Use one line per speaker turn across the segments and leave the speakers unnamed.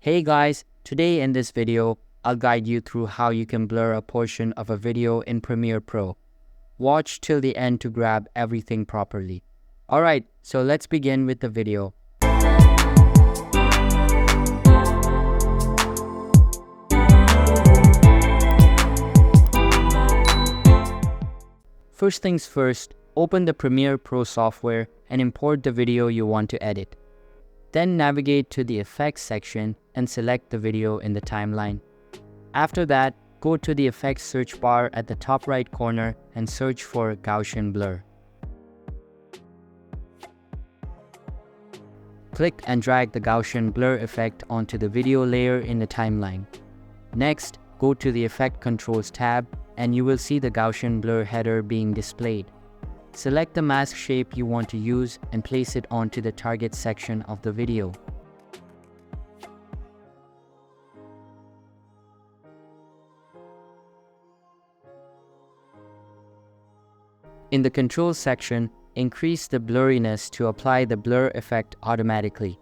Hey guys, today in this video, I'll guide you through how you can blur a portion of a video in Premiere Pro. Watch till the end to grab everything properly. Alright, so let's begin with the video. First things first, open the Premiere Pro software and import the video you want to edit. Then navigate to the Effects section and select the video in the timeline. After that, go to the Effects search bar at the top right corner and search for Gaussian Blur. Click and drag the Gaussian Blur effect onto the video layer in the timeline. Next, go to the Effect Controls tab and you will see the Gaussian Blur header being displayed. Select the mask shape you want to use and place it onto the target section of the video. In the Controls section, increase the blurriness to apply the blur effect automatically.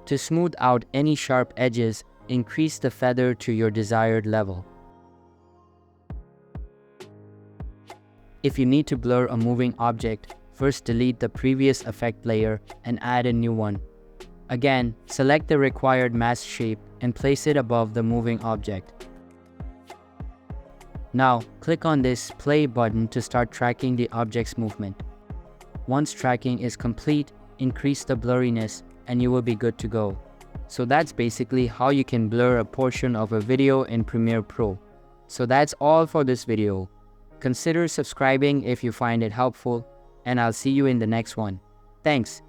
To smooth out any sharp edges, increase the feather to your desired level. If you need to blur a moving object, first delete the previous effect layer and add a new one. Again, select the required mask shape and place it above the moving object. Now, click on this play button to start tracking the object's movement. Once tracking is complete, increase the blurriness and you will be good to go. So that's basically how you can blur a portion of a video in Premiere Pro. So that's all for this video. Consider subscribing if you find it helpful, and I'll see you in the next one. Thanks.